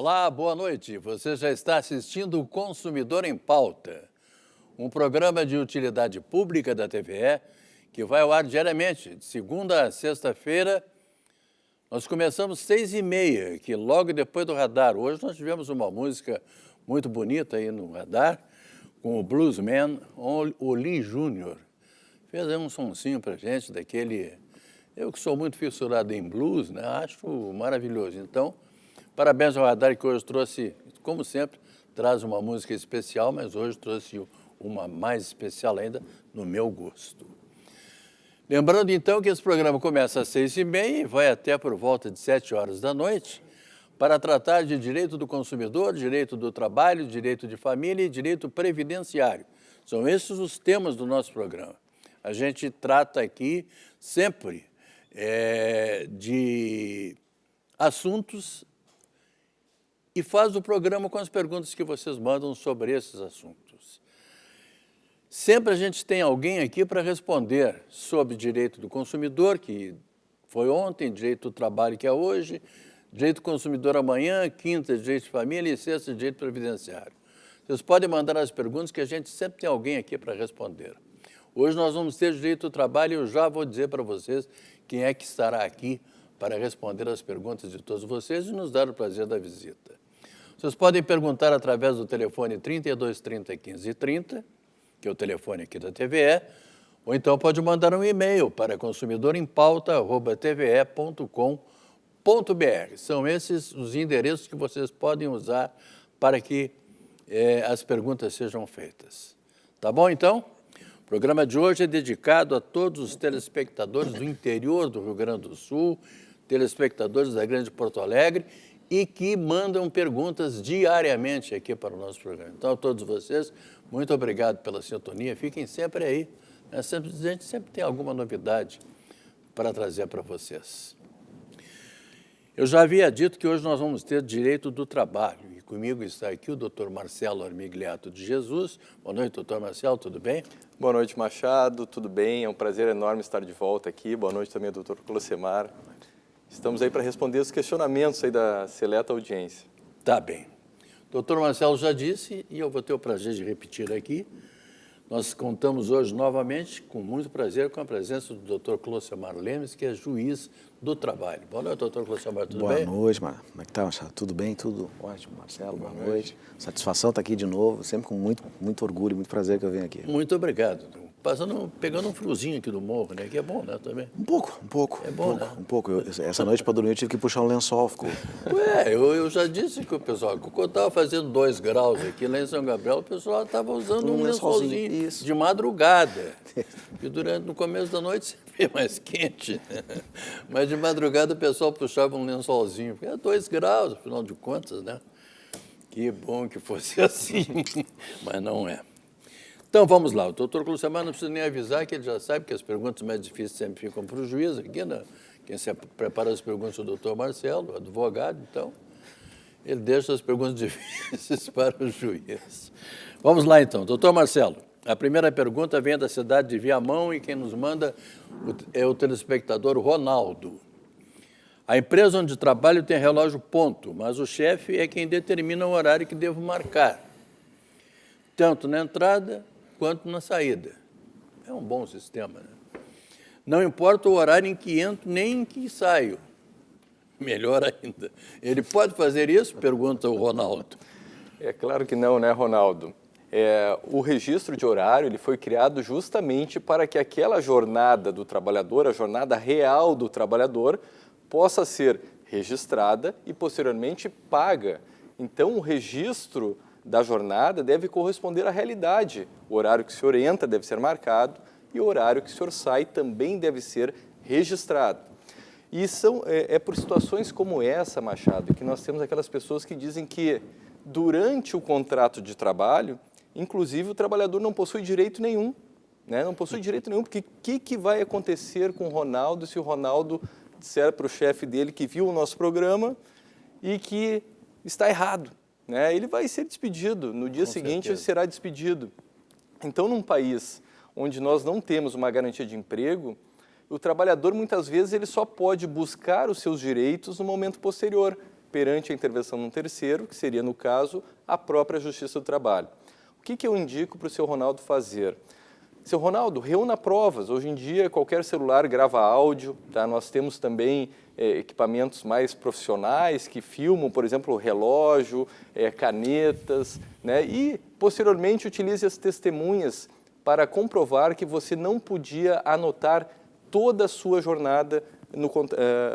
Olá, boa noite. Você já está assistindo o Consumidor em Pauta, um programa de utilidade pública da TVE que vai ao ar diariamente, de segunda a sexta-feira. Nós começamos 6h30, que logo depois do Radar. Hoje nós tivemos uma música muito bonita aí no Radar, com o bluesman Oli Júnior. Fez aí um sonzinho pra gente daquele... Eu que sou muito fissurado em blues, né? Acho maravilhoso. Então, parabéns ao Radar que hoje trouxe, como sempre, traz uma música especial, mas hoje trouxe uma mais especial ainda, no meu gosto. Lembrando, então, que esse programa começa às 6h30 e vai até por volta de 7 horas da noite para tratar de direito do consumidor, direito do trabalho, direito de família e direito previdenciário. São esses os temas do nosso programa. A gente trata aqui sempre de assuntos e faz o programa com as perguntas que vocês mandam sobre esses assuntos. Sempre a gente tem alguém aqui para responder sobre direito do consumidor, que foi ontem, direito do trabalho, que é hoje, direito do consumidor amanhã, quinta, direito de família e sexta, direito previdenciário. Vocês podem mandar as perguntas que a gente sempre tem alguém aqui para responder. Hoje nós vamos ter direito do trabalho e eu já vou dizer para vocês quem é que estará aqui para responder as perguntas de todos vocês e nos dar o prazer da visita. Vocês podem perguntar através do telefone 3230 1530, que é o telefone aqui da TVE, ou então pode mandar um e-mail para consumidorempauta@tve.com.br. São esses os endereços que vocês podem usar para que as perguntas sejam feitas. Tá bom, então? O programa de hoje é dedicado a todos os telespectadores do interior do Rio Grande do Sul, telespectadores da Grande Porto Alegre, e que mandam perguntas diariamente aqui para o nosso programa. Então, a todos vocês, muito obrigado pela sintonia. Fiquem sempre aí. A gente sempre tem alguma novidade para trazer para vocês. Eu já havia dito que hoje nós vamos ter direito do trabalho. E comigo está aqui o Dr. Marcelo Armigliato de Jesus. Boa noite, doutor Marcelo, tudo bem? Boa noite, Machado, tudo bem? É um prazer enorme estar de volta aqui. Boa noite também ao doutor Closemar. Estamos aí para responder os questionamentos aí da seleta audiência. Tá bem. Doutor Marcelo já disse, e eu vou ter o prazer de repetir aqui, nós contamos hoje novamente, com muito prazer, com a presença do doutor Closemar Lemes, que é juiz do trabalho. Boa noite, doutor Closemar, tudo bem? Boa noite, Mar. Como é que está, Machado? Tudo bem? Tudo ótimo, Marcelo? Boa noite. Satisfação estar aqui de novo, sempre com muito orgulho, muito prazer que eu venho aqui. Muito obrigado. Pegando um friozinho aqui do morro, né? Que é bom, né, também? Um pouco. É bom, né? Um pouco. Essa noite para dormir eu tive que puxar um lençol, ficou... Eu já disse que o pessoal, quando estava fazendo 2 graus aqui lá em São Gabriel, o pessoal estava usando um lençolzinho de madrugada. E no começo da noite sempre é mais quente, né? Mas de madrugada o pessoal puxava um lençolzinho, porque é 2 graus, afinal de contas, né? Que bom que fosse assim, mas não é. Então, vamos lá. O doutor Closemar não precisa nem avisar, que ele já sabe que as perguntas mais difíceis sempre ficam para o juiz aqui, né? Quem se prepara as perguntas é o doutor Marcelo, advogado, então, ele deixa as perguntas difíceis para o juiz. Vamos lá, então. Doutor Marcelo, a primeira pergunta vem da cidade de Viamão e quem nos manda é o telespectador Ronaldo. A empresa onde trabalho tem relógio ponto, mas o chefe é quem determina o horário que devo marcar, tanto na entrada quanto na saída. É um bom sistema, né? Não importa o horário em que entro, nem em que saio. Melhor ainda. Ele pode fazer isso? Pergunta o Ronaldo. É claro que não, né, Ronaldo? O registro de horário ele foi criado justamente para que aquela jornada do trabalhador, a jornada real do trabalhador, possa ser registrada e posteriormente paga. Então, o registro da jornada deve corresponder à realidade. O horário que o senhor entra deve ser marcado e o horário que o senhor sai também deve ser registrado. E é por situações como essa, Machado, que nós temos aquelas pessoas que dizem que durante o contrato de trabalho, inclusive o trabalhador não possui direito nenhum, né? Não possui direito nenhum, porque o que vai acontecer com o Ronaldo se o Ronaldo disser para o chefe dele que viu o nosso programa e que está errado? Né? Ele vai ser despedido, no dia seguinte ele será despedido. Então, num país onde nós não temos uma garantia de emprego, o trabalhador muitas vezes ele só pode buscar os seus direitos no momento posterior. perante a intervenção de um terceiro, que seria, no caso, a própria Justiça do Trabalho. O que eu indico para o seu Ronaldo fazer? Seu Ronaldo, reúna provas. Hoje em dia, qualquer celular grava áudio, tá? Nós temos também equipamentos mais profissionais que filmam, por exemplo, relógio, canetas, né? E, posteriormente, utilize as testemunhas para comprovar que você não podia anotar toda a sua jornada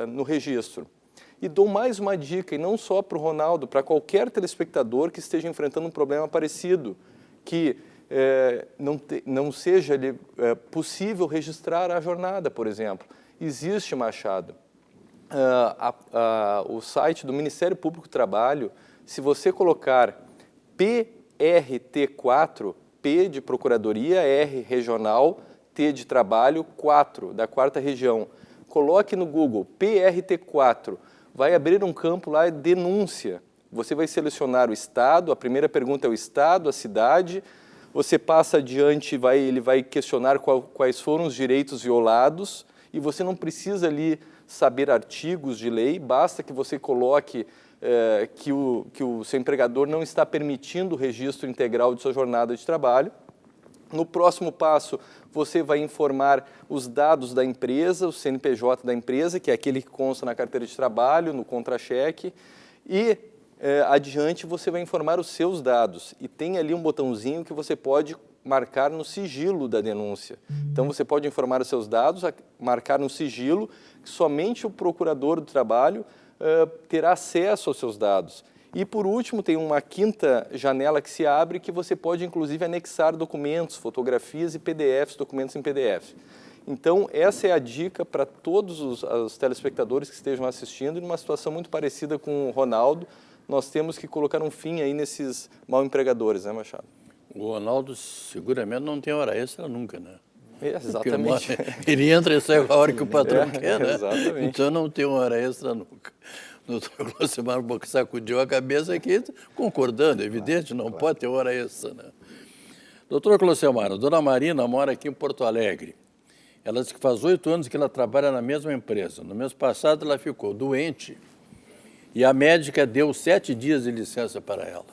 no registro. E dou mais uma dica, e não só para o Ronaldo, para qualquer telespectador que esteja enfrentando um problema parecido, que não seja possível registrar a jornada, por exemplo. Existe, Machado, o site do Ministério Público do Trabalho, se você colocar PRT4, P de Procuradoria, R regional, T de Trabalho, 4, da 4ª região, coloque no Google PRT4, vai abrir um campo lá de denúncia. Você vai selecionar o estado, a primeira pergunta é o estado, a cidade. Você passa adiante, ele vai questionar quais foram os direitos violados, e você não precisa ali saber artigos de lei, basta que você coloque que o seu empregador não está permitindo o registro integral de sua jornada de trabalho. No próximo passo, você vai informar os dados da empresa, o CNPJ da empresa, que é aquele que consta na carteira de trabalho, no contra-cheque, e adiante você vai informar os seus dados. E tem ali um botãozinho que você pode marcar no sigilo da denúncia. Então você pode informar os seus dados, marcar no sigilo, que somente o procurador do trabalho terá acesso aos seus dados. E, por último, tem uma 5ª janela que se abre, que você pode, inclusive, anexar documentos, fotografias e PDFs, documentos em PDF. Então, essa é a dica para todos os telespectadores que estejam assistindo, numa situação muito parecida com o Ronaldo. Nós temos que colocar um fim aí nesses mal empregadores, né, Machado? O Ronaldo seguramente não tem hora extra nunca, né? Exatamente. Ele entra e sai a hora que o patrão quer, né? Exatamente. Então não tem uma hora extra nunca. O doutor Closemar sacudiu a cabeça aqui, concordando, evidente, não pode ter hora extra, né? Doutor Closemar, a dona Marina mora aqui em Porto Alegre. Ela diz que faz 8 anos que ela trabalha na mesma empresa. No mês passado ela ficou doente e a médica deu 7 dias de licença para ela.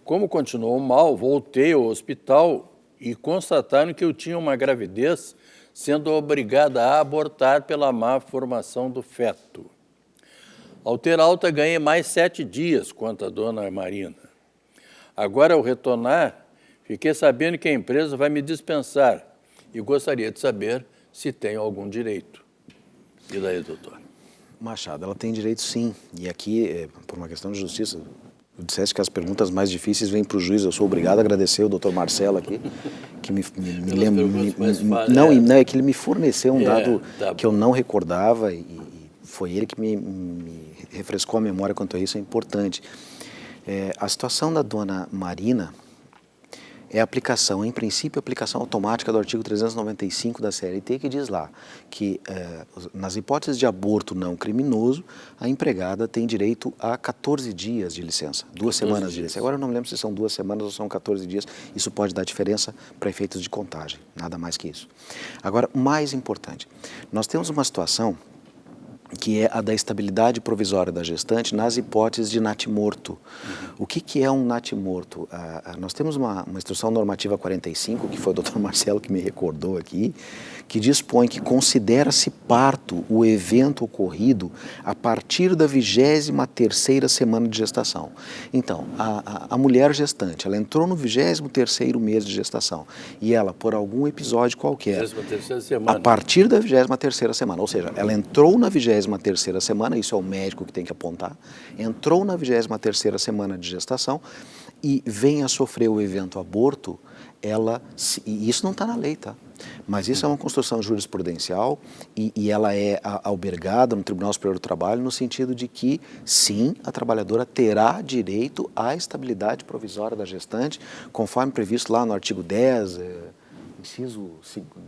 Como continuou mal, voltei ao hospital e constataram que eu tinha uma gravidez, sendo obrigada a abortar pela má formação do feto. Ao ter alta, ganhei mais 7 dias, conta a dona Marina. Agora, ao retornar, fiquei sabendo que a empresa vai me dispensar e gostaria de saber se tenho algum direito. E daí, doutor? Machado, ela tem direito sim. E aqui, por uma questão de justiça, eu disseste que as perguntas mais difíceis vêm para o juiz. Eu sou obrigado a agradecer o doutor Marcelo aqui, que me lembra. Não, é que ele me forneceu um dado que eu não recordava e foi ele que me refrescou a memória quanto a isso, é importante. A situação da dona Marina é a aplicação, em princípio, a aplicação automática do artigo 395 da CLT, que diz lá que, nas hipóteses de aborto não criminoso, a empregada tem direito a 14 dias de licença, 2 semanas de licença. Agora eu não me lembro se são 2 semanas ou são 14 dias, isso pode dar diferença para efeitos de contagem, nada mais que isso. Agora, o mais importante, nós temos uma situação que é a da estabilidade provisória da gestante nas hipóteses de natimorto. O que é um natimorto? Nós temos uma instrução normativa 45, que foi o doutor Marcelo que me recordou aqui, que dispõe que considera-se parto o evento ocorrido a partir da 23ª semana de gestação. Então, a mulher gestante, ela entrou no 23º mês de gestação e ela, por algum episódio qualquer, 23ª semana. A partir da 23ª semana, ou seja, ela entrou na 23ª semana, isso é o médico que tem que apontar, entrou na 23ª semana de gestação e vem a sofrer o evento aborto, e isso não está na lei, tá? Mas isso é uma construção jurisprudencial e ela é albergada no Tribunal Superior do Trabalho no sentido de que, sim, a trabalhadora terá direito à estabilidade provisória da gestante, conforme previsto lá no artigo 10, inciso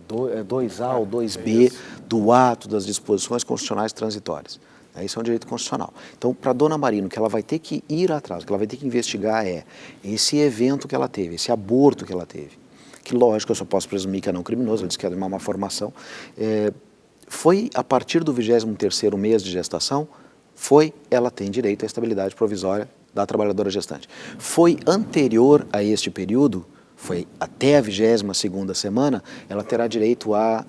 2A ou 2B do ato das disposições constitucionais transitórias. Isso é um direito constitucional. Então, para a dona Marina, o que ela vai ter que ir atrás, o que ela vai ter que investigar é esse evento que ela teve, esse aborto que ela teve, que lógico, eu só posso presumir que é não criminoso, ela disse que é de uma má formação, foi a partir do 23º mês de gestação? ela tem direito à estabilidade provisória da trabalhadora gestante. Foi anterior a este período, foi até a 22ª semana, ela terá direito a...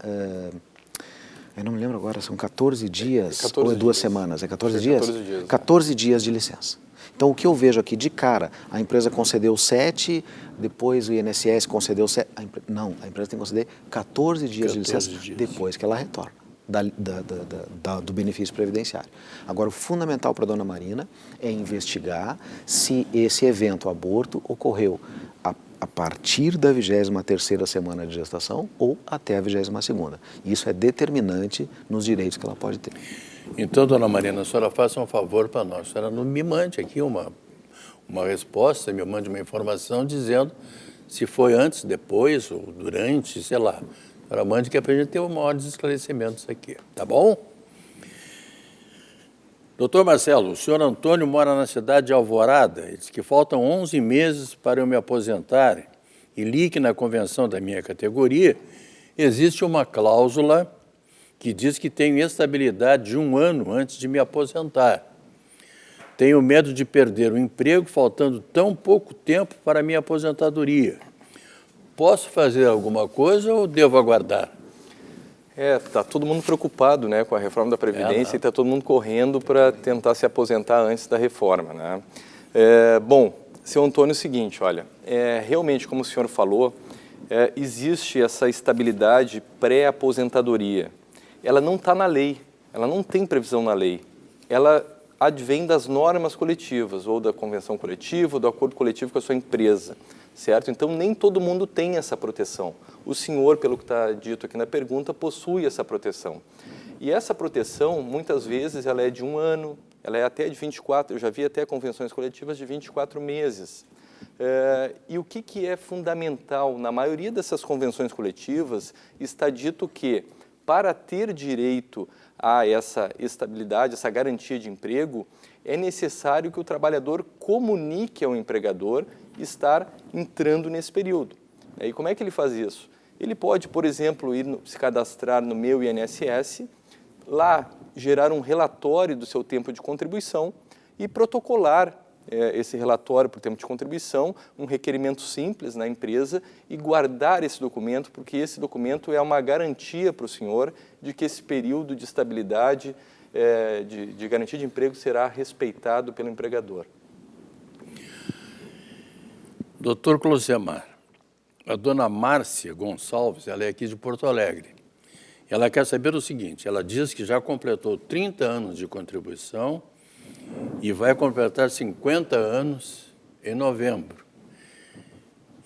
eu não me lembro agora, são 14 dias 14 ou é 2 dias. semanas? É 14 dias? 14 dias. 14 dias de licença. Então, o que eu vejo aqui, de cara, a empresa concedeu 7, depois o INSS concedeu 7. Não, a empresa tem que conceder 14 dias de licença depois que ela retorna do benefício previdenciário. Agora, o fundamental para a dona Marina é investigar se esse evento aborto ocorreu a partir da 23ª semana de gestação ou até a 22ª. Isso é determinante nos direitos que ela pode ter. Então, dona Marina, a senhora faça um favor para nós. A senhora não me mande aqui uma resposta, me mande uma informação dizendo se foi antes, depois ou durante, sei lá. A senhora mande que é para a gente ter maiores esclarecimentos aqui, tá bom? Doutor Marcelo, o senhor Antônio mora na cidade de Alvorada. Ele diz que faltam 11 meses para eu me aposentar e li que na convenção da minha categoria existe uma cláusula que diz que tenho estabilidade de 1 ano antes de me aposentar. Tenho medo de perder o emprego faltando tão pouco tempo para a minha aposentadoria. Posso fazer alguma coisa ou devo aguardar? Tá todo mundo preocupado, né, com a reforma da Previdência e está todo mundo correndo para tentar se aposentar antes da reforma, né? Bom, seu Antônio, é o seguinte, olha, realmente, como o senhor falou, existe essa estabilidade pré-aposentadoria. Ela não está na lei, ela não tem previsão na lei. Ela advém das normas coletivas, ou da convenção coletiva, ou do acordo coletivo com a sua empresa, certo? Então, nem todo mundo tem essa proteção. O senhor, pelo que está dito aqui na pergunta, possui essa proteção. E essa proteção, muitas vezes, ela é de 1 ano, ela é até de 24, eu já vi até convenções coletivas de 24 meses. E o que é fundamental? Na maioria dessas convenções coletivas, está dito que, para ter direito a essa estabilidade, essa garantia de emprego, é necessário que o trabalhador comunique ao empregador estar entrando nesse período. E como é que ele faz isso? Ele pode, por exemplo, se cadastrar no Meu INSS, lá gerar um relatório do seu tempo de contribuição e protocolar esse relatório por tempo de contribuição, um requerimento simples na empresa e guardar esse documento, porque esse documento é uma garantia para o senhor de que esse período de estabilidade, de garantia de emprego será respeitado pelo empregador. Doutor Closemar, a dona Márcia Gonçalves, ela é aqui de Porto Alegre. Ela quer saber o seguinte, ela diz que já completou 30 anos de contribuição e vai completar 50 anos em novembro.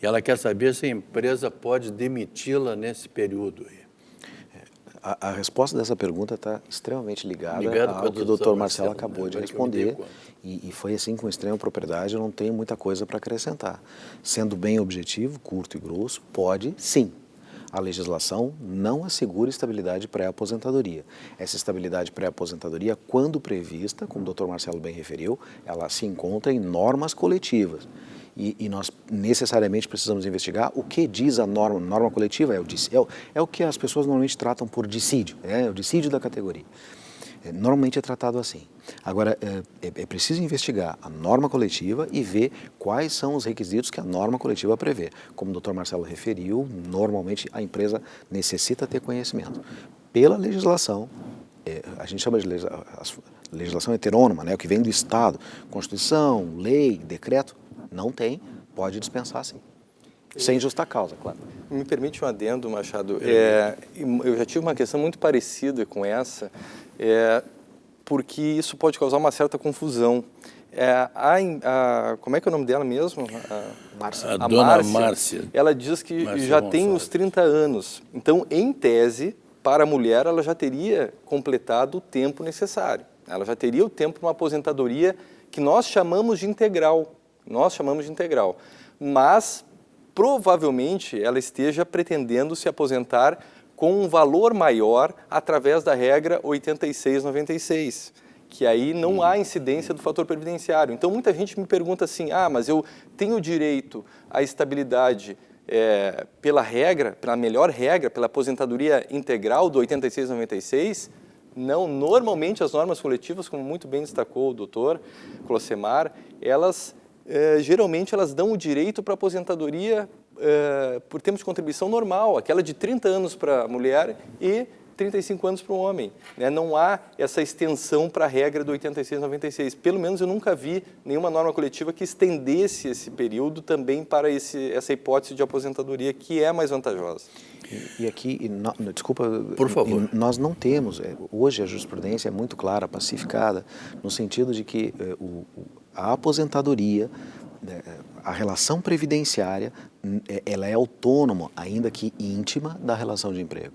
E ela quer saber se a empresa pode demiti-la nesse período aí. A resposta dessa pergunta está extremamente ligada ao que o doutor Marcelo acabou de responder e foi assim com extrema propriedade, eu não tenho muita coisa para acrescentar. Sendo bem objetivo, curto e grosso, pode sim. A legislação não assegura estabilidade pré-aposentadoria. Essa estabilidade pré-aposentadoria, quando prevista, como o doutor Marcelo bem referiu, ela se encontra em normas coletivas. E nós necessariamente precisamos investigar o que diz a norma. Norma coletiva é o que as pessoas normalmente tratam por dissídio, o dissídio da categoria. Normalmente é tratado assim. Agora, é preciso investigar a norma coletiva e ver quais são os requisitos que a norma coletiva prevê. Como o doutor Marcelo referiu, normalmente a empresa necessita ter conhecimento. Pela legislação, a gente chama de legislação heterônoma, o que vem do Estado, Constituição, lei, decreto, não tem, pode dispensar sim. Sem justa causa, claro. Me permite um adendo, Machado. Eu já tive uma questão muito parecida com essa, porque isso pode causar uma certa confusão. Como é que é o nome dela mesmo? Márcia. A dona Márcia. Ela diz que Márcia já Gonçalves. tem os 30 anos. Então, em tese, para a mulher, ela já teria completado o tempo necessário. Ela já teria o tempo para uma aposentadoria que nós chamamos de integral. Mas, provavelmente, ela esteja pretendendo se aposentar com um valor maior através da regra 8696, que aí não há incidência do fator previdenciário. Então, muita gente me pergunta assim, mas eu tenho direito à estabilidade pela melhor regra, pela aposentadoria integral do 8696? Não, normalmente as normas coletivas, como muito bem destacou o doutor Clocemar, elas geralmente elas dão o direito para aposentadoria por tempo de contribuição normal, aquela de 30 anos para a mulher e 35 anos para o homem. Né? Não há essa extensão para a regra do 86-96. Pelo menos eu nunca vi nenhuma norma coletiva que estendesse esse período também para essa hipótese de aposentadoria, que é mais vantajosa. E aqui, desculpa, por favor, nós não temos, hoje a jurisprudência é muito clara, pacificada, no sentido de que a aposentadoria, a relação previdenciária, ela é autônoma, ainda que íntima, da relação de emprego.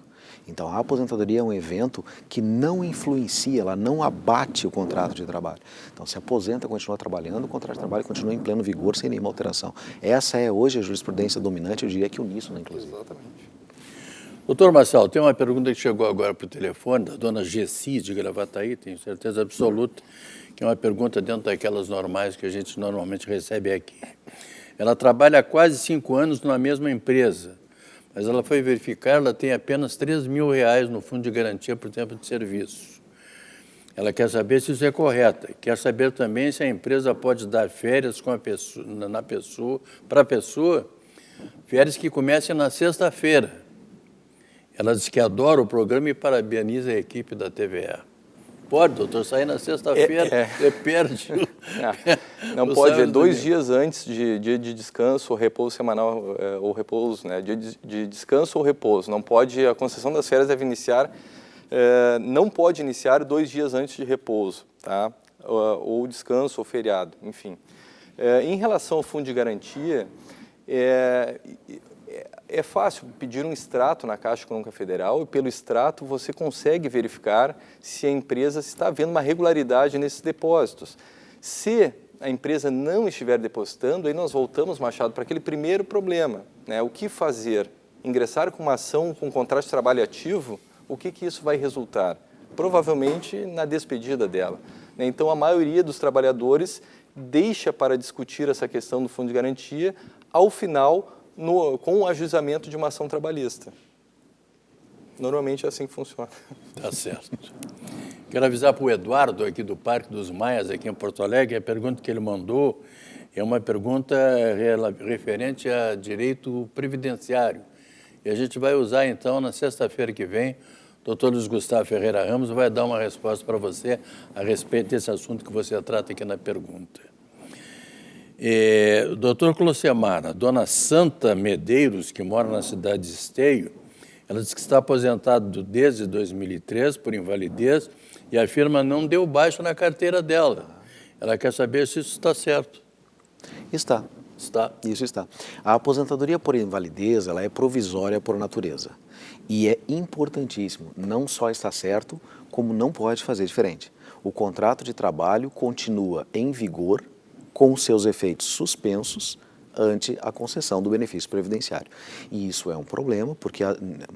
Então, a aposentadoria é um evento que não influencia, ela não abate o contrato de trabalho. Então, se aposenta, continua trabalhando, o contrato de trabalho continua em pleno vigor, sem nenhuma alteração. Essa é hoje a jurisprudência dominante, eu diria que uníssona, inclusive. Exatamente. Doutor Marcelo, tem uma pergunta que chegou agora por telefone, da dona Gessi de Gravataí, tenho certeza absoluta, que é uma pergunta dentro daquelas normais que a gente normalmente recebe aqui. Ela trabalha há quase 5 anos na mesma empresa, mas ela foi verificar, ela tem apenas R$3.000 no fundo de garantia por tempo de serviço. Ela quer saber se isso é correto, quer saber também se a empresa pode dar férias para a pessoa, férias que comecem na sexta-feira. Ela diz que adora o programa e parabeniza a equipe da TVA. Pode, doutor, sair na sexta-feira, você perde. Não pode, 2 dias antes de dia de descanso ou repouso semanal, ou repouso, né? Dia de descanso ou repouso. Não pode, a concessão das férias deve iniciar, não pode iniciar 2 dias antes de repouso, tá? Ou descanso ou feriado, enfim. Em relação ao fundo de garantia, é fácil pedir um extrato na Caixa Econômica Federal e pelo extrato você consegue verificar se a empresa está havendo uma regularidade nesses depósitos. Se a empresa não estiver depositando, aí nós voltamos, Machado, para aquele primeiro problema, né? O que fazer? Ingressar com uma ação com contrato de trabalho ativo, o que isso vai resultar? Provavelmente na despedida dela. Né? Então a maioria dos trabalhadores deixa para discutir essa questão do fundo de garantia ao final, com o ajuizamento de uma ação trabalhista. Normalmente é assim que funciona. Tá certo. Quero avisar para o Eduardo, aqui do Parque dos Maias, aqui em Porto Alegre, a pergunta que ele mandou é uma pergunta referente a direito previdenciário. E a gente vai usar, então, na sexta-feira que vem, o doutor Luiz Gustavo Ferreira Ramos vai dar uma resposta para você a respeito desse assunto que você trata aqui na pergunta. O doutor Clocemar, a dona Santa Medeiros, que mora na cidade de Esteio, ela diz que está aposentada desde 2003 por invalidez e a firma não deu baixa na carteira dela. Ela quer saber se isso está certo. Está. Está. Isso está. A aposentadoria por invalidez, ela é provisória por natureza. E é importantíssimo, não só está certo, como não pode fazer diferente. O contrato de trabalho continua em vigor, com seus efeitos suspensos ante a concessão do benefício previdenciário. E isso é um problema, porque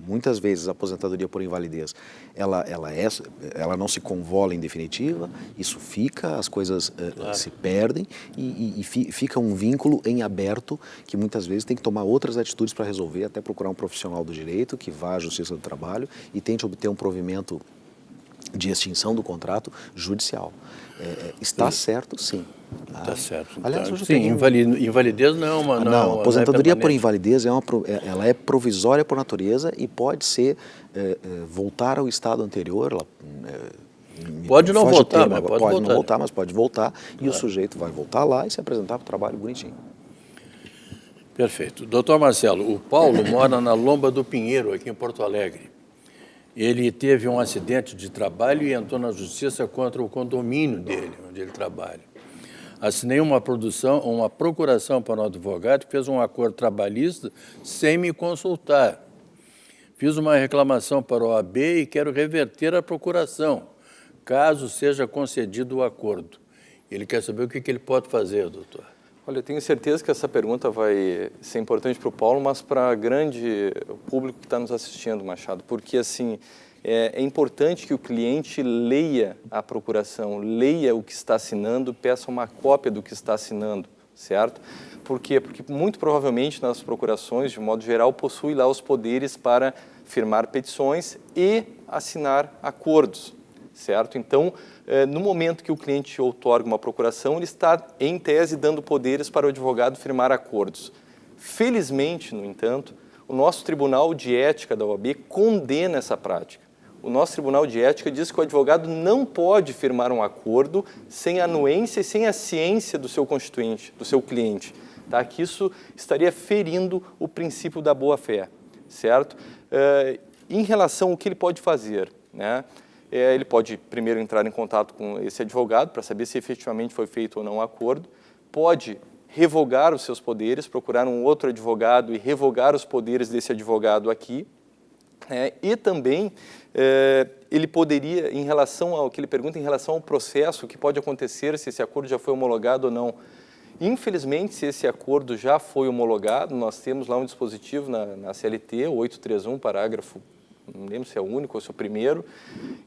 muitas vezes a aposentadoria por invalidez, ela não se convola em definitiva, isso fica, as coisas se perdem e fica um vínculo em aberto que muitas vezes tem que tomar outras atitudes para resolver, até procurar um profissional do direito que vá à Justiça do Trabalho e tente obter um provimento de extinção do contrato judicial. Está certo, sim. Está certo. Aliás, então, sim, invalidez não é uma... Não, aposentadoria por invalidez ela é provisória por natureza e pode ser voltar ao estado anterior. Pode não voltar, mas pode não voltar, mas pode voltar e o sujeito vai voltar lá e se apresentar para o trabalho bonitinho. Perfeito. Doutor Marcelo, o Paulo mora na Lomba do Pinheiro, aqui em Porto Alegre. Ele teve um acidente de trabalho e entrou na justiça contra o condomínio dele, onde ele trabalha. Assinei uma procuração para um advogado que fez um acordo trabalhista sem me consultar. Fiz uma reclamação para o OAB e quero reverter a procuração, caso seja concedido o acordo. Ele quer saber o que ele pode fazer, doutor. Olha, eu tenho certeza que essa pergunta vai ser importante para o Paulo, mas para grande público que está nos assistindo, Machado, porque assim, é importante que o cliente leia a procuração, leia o que está assinando, peça uma cópia do que está assinando, certo? Por quê? Porque muito provavelmente nas procurações, de modo geral, possui lá os poderes para firmar petições e assinar acordos. certo? Então, no momento que o cliente outorga uma procuração, ele está, em tese, dando poderes para o advogado firmar acordos. Felizmente, no entanto, o nosso Tribunal de Ética da OAB condena essa prática. O nosso Tribunal de Ética diz que o advogado não pode firmar um acordo sem a anuência e sem a ciência do seu constituinte, do seu cliente, tá? Que isso estaria ferindo o princípio da boa-fé, certo? Em relação ao que ele pode fazer, né? Ele pode primeiro entrar em contato com esse advogado para saber se efetivamente foi feito ou não o acordo, pode revogar os seus poderes, procurar um outro advogado e revogar os poderes desse advogado aqui, e também ele poderia, em relação ao que ele pergunta, em relação ao processo, o que pode acontecer se esse acordo já foi homologado ou não. Infelizmente, se esse acordo já foi homologado, nós temos lá um dispositivo na CLT, 831, parágrafo, não lembro se é o único ou se é o primeiro,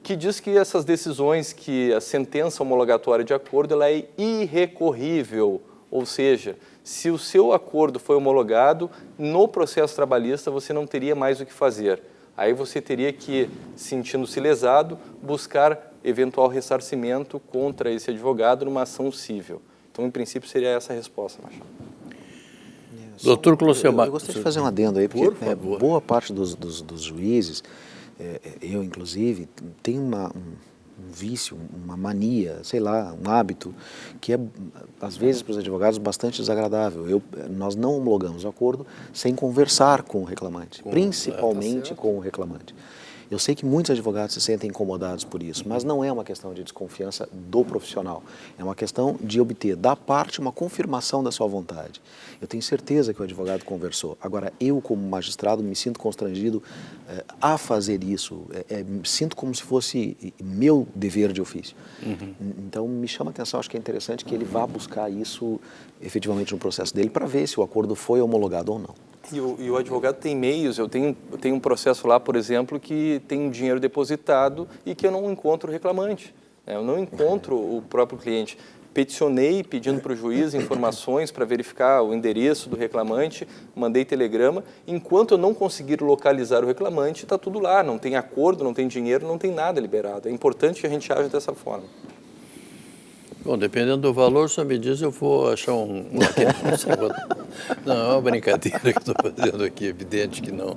que diz que essas decisões, que a sentença homologatória de acordo, ela é irrecorrível, ou seja, se o seu acordo foi homologado, no processo trabalhista você não teria mais o que fazer. Aí você teria que, sentindo-se lesado, buscar eventual ressarcimento contra esse advogado numa ação cível. Então, em princípio, seria essa a resposta, Machado. Doutor Clocemar. Eu gostaria de fazer um adendo aí, porque boa parte dos juízes, eu inclusive, tem um vício, uma mania, sei lá, um hábito, que é, às vezes, para os advogados, bastante desagradável. Nós não homologamos o acordo sem conversar com o reclamante, principalmente com o reclamante. Eu sei que muitos advogados se sentem incomodados por isso, mas não é uma questão de desconfiança do profissional. É uma questão de obter da parte uma confirmação da sua vontade. Eu tenho certeza que o advogado conversou. Agora, eu, como magistrado, me sinto constrangido a fazer isso. Sinto como se fosse meu dever de ofício. Então, me chama a atenção, acho que é interessante que ele vá buscar isso efetivamente no processo dele para ver se o acordo foi homologado ou não. E o advogado tem meios, eu tenho um processo lá, por exemplo, que tem um dinheiro depositado e que eu não encontro o reclamante, né? Eu não encontro o próprio cliente. Peticionei pedindo para o juiz informações para verificar o endereço do reclamante, mandei telegrama. Enquanto eu não conseguir localizar o reclamante, está tudo lá, não tem acordo, não tem dinheiro, não tem nada liberado. É importante que a gente aja dessa forma. Bom, dependendo do valor, o senhor me diz, eu vou achar Não, é uma brincadeira que eu estou fazendo aqui, evidente que não.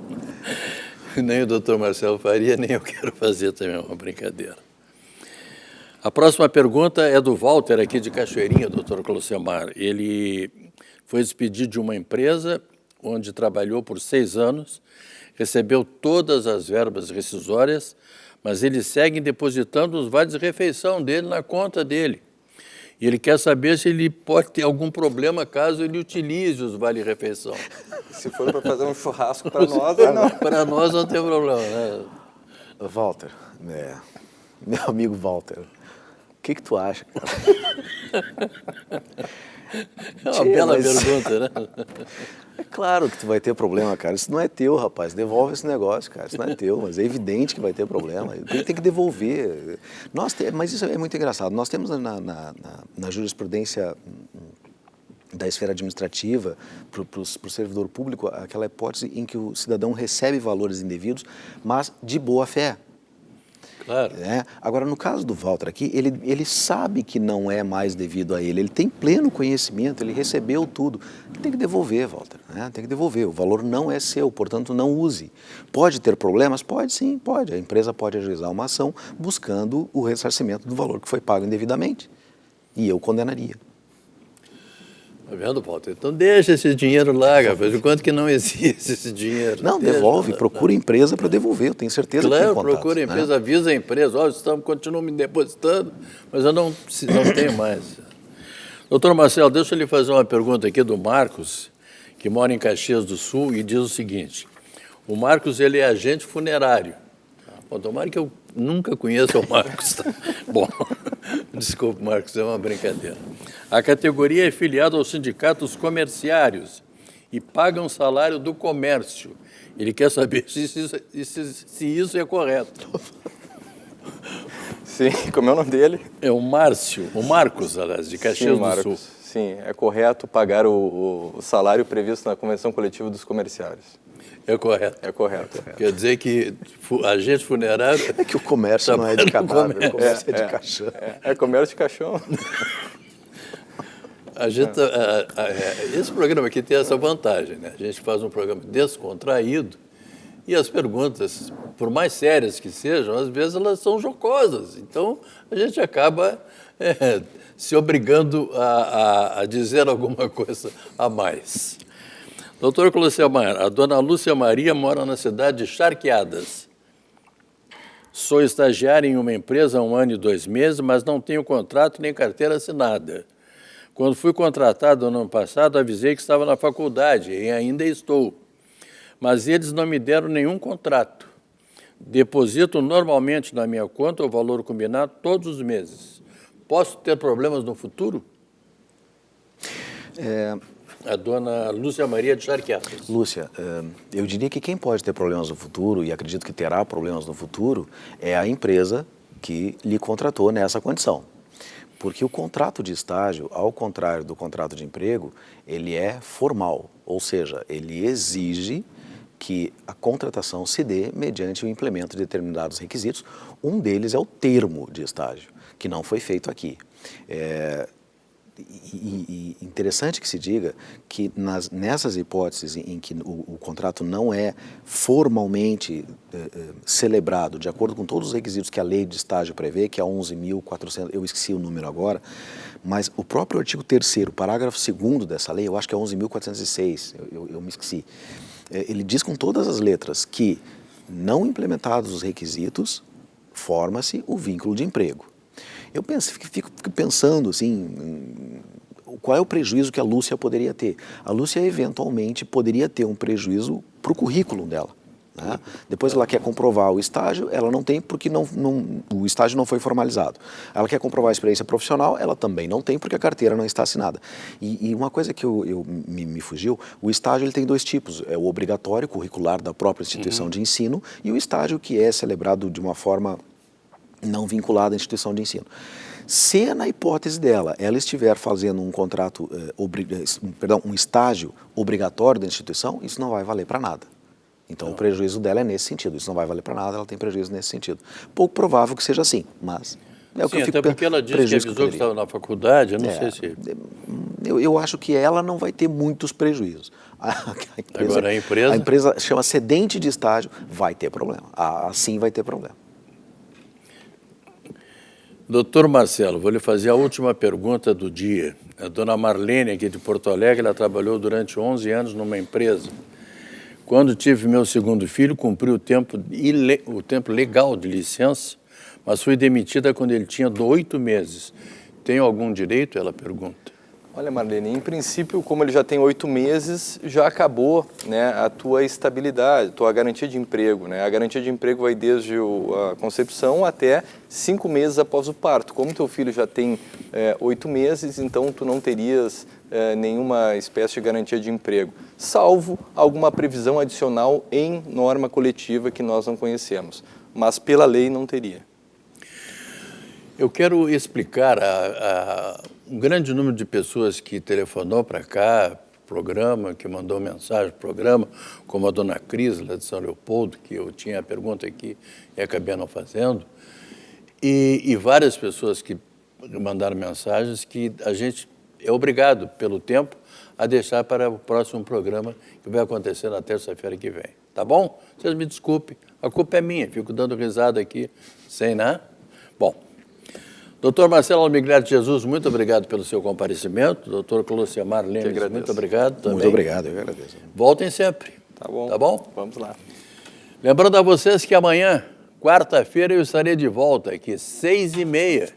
Nem o doutor Marcelo faria, nem eu quero fazer também, é uma brincadeira. A próxima pergunta é do Walter, aqui de Cachoeirinha, doutor Clocemar. Ele foi despedido de uma empresa onde trabalhou por 6 anos, recebeu todas as verbas rescisórias, mas ele segue depositando os vales de refeição dele na conta dele. E ele quer saber se ele pode ter algum problema caso ele utilize os vale-refeição. Se for para fazer um churrasco para nós, não. Para nós não tem problema, né? Walter, meu amigo Walter, o que tu acha, cara? É uma bela pergunta, né? É claro que tu vai ter problema, cara. Isso não é teu, rapaz. Devolve esse negócio, cara. Isso não é teu, mas é evidente que vai ter problema. Tem que devolver. Mas isso é muito engraçado. Nós temos na jurisprudência da esfera administrativa, para o servidor público, aquela hipótese em que o cidadão recebe valores indevidos, mas de boa fé. Claro. Agora, no caso do Walter aqui, ele sabe que não é mais devido a ele, ele tem pleno conhecimento, ele recebeu tudo. Ele tem que devolver, Walter, tem que devolver. O valor não é seu, portanto, não use. Pode ter problemas? Pode sim, pode. A empresa pode ajuizar uma ação buscando o ressarcimento do valor que foi pago indevidamente. E eu condenaria. Tá vendo, Walter? Então deixa esse dinheiro lá, rapaz. Enquanto que não existe esse dinheiro. Não, devolve, procura a empresa para devolver, eu tenho certeza que tem contato. Claro, procura a empresa, avisa a empresa, continuam me depositando, mas eu não tenho mais. Doutor Marcelo, deixa eu lhe fazer uma pergunta aqui do Marcos, que mora em Caxias do Sul, e diz o seguinte: o Marcos, ele é agente funerário. Bom, tomara que eu nunca conheça o Marcos. Tá? Bom, desculpe, Marcos, é uma brincadeira. A categoria é filiada aos sindicatos comerciários e paga um salário do comércio. Ele quer saber se isso é correto. Sim, como é o nome dele? É o Marcos, aliás, de Caxias do Sul. Sim, é correto pagar o salário previsto na Convenção Coletiva dos Comerciários. É correto. É correto. Quer dizer que agente funerário... É que o comércio não é de cadáver, o comércio é de caixão. É comércio de caixão. Esse programa aqui tem essa vantagem, né? A gente faz um programa descontraído e as perguntas, por mais sérias que sejam, às vezes elas são jocosas. Então, a gente acaba se obrigando a dizer alguma coisa a mais. Doutor Clocimar, a dona Lúcia Maria mora na cidade de Charqueadas. Sou estagiária em uma empresa há 1 ano e 2 meses, mas não tenho contrato nem carteira assinada. Quando fui contratado no ano passado, avisei que estava na faculdade e ainda estou. Mas eles não me deram nenhum contrato. Deposito normalmente na minha conta o valor combinado todos os meses. Posso ter problemas no futuro? A dona Lúcia Maria de Charqueadas. Lúcia, eu diria que quem pode ter problemas no futuro, e acredito que terá problemas no futuro, é a empresa que lhe contratou nessa condição. Porque o contrato de estágio, ao contrário do contrato de emprego, ele é formal, ou seja, ele exige que a contratação se dê mediante o implemento de determinados requisitos. Um deles é o termo de estágio, que não foi feito aqui. E interessante que se diga que nessas hipóteses em que o contrato não é formalmente celebrado de acordo com todos os requisitos que a lei de estágio prevê, que é 11.400, eu esqueci o número agora, mas o próprio artigo 3º, parágrafo 2º dessa lei, eu acho que é 11.406, eu me esqueci, ele diz com todas as letras que, não implementados os requisitos, forma-se o vínculo de emprego. Eu fico pensando assim, qual é o prejuízo que a Lúcia poderia ter? A Lúcia eventualmente poderia ter um prejuízo para o currículo dela, né? Depois ela quer comprovar o estágio, ela não tem porque o estágio não foi formalizado. Ela quer comprovar a experiência profissional, ela também não tem porque a carteira não está assinada. E uma coisa que me fugiu, o estágio ele tem 2 tipos, é o obrigatório, curricular da própria instituição de ensino, e o estágio que é celebrado de uma forma não vinculada à instituição de ensino. Se na hipótese dela, ela estiver fazendo um contrato, um estágio obrigatório da instituição, isso não vai valer para nada. Então o prejuízo dela é nesse sentido, isso não vai valer para nada, ela tem prejuízo nesse sentido. Pouco provável que seja assim, mas é o que eu fico até porque ela disse que avisou que estava na faculdade, eu não sei se... Eu acho que ela não vai ter muitos prejuízos. Agora a empresa... A empresa chama cedente de estágio, vai ter problema, assim vai ter problema. Doutor Marcelo, vou lhe fazer a última pergunta do dia. A dona Marlene, aqui de Porto Alegre, ela trabalhou durante 11 anos numa empresa. Quando tive meu segundo filho, cumpri o tempo legal de licença, mas fui demitida quando ele tinha 8 meses. Tenho algum direito? Ela pergunta. Olha, Marlene, em princípio, como ele já tem 8 meses, já acabou, né, a tua estabilidade, tua garantia de emprego, né? A garantia de emprego vai desde a concepção até 5 meses após o parto. Como teu filho já tem 8 meses, então tu não terias nenhuma espécie de garantia de emprego, salvo alguma previsão adicional em norma coletiva que nós não conhecemos, mas pela lei não teria. Eu quero explicar a um grande número de pessoas que telefonou para cá, programa, que mandou mensagem para o programa, como a dona Cris, lá de São Leopoldo, que eu tinha a pergunta aqui e acabei não fazendo, e várias pessoas que mandaram mensagens que a gente é obrigado, pelo tempo, a deixar para o próximo programa que vai acontecer na terça-feira que vem. Tá bom? Vocês me desculpem, a culpa é minha, fico dando risada aqui, sem nada. Bom. Doutor Marcelo Almigler de Jesus, muito obrigado pelo seu comparecimento. Doutor Clocimar Lemes, muito obrigado também. Muito obrigado, eu agradeço. Voltem sempre. Tá bom. Tá bom? Vamos lá. Lembrando a vocês que amanhã, quarta-feira, eu estarei de volta aqui, 6h30.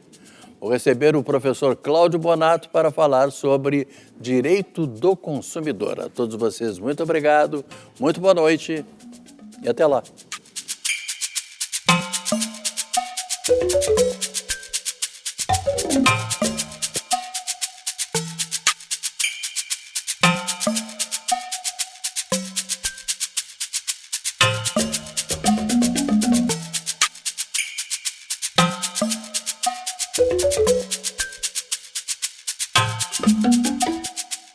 Vou receber o professor Cláudio Bonato para falar sobre direito do consumidor. A todos vocês, muito obrigado, muito boa noite e até lá.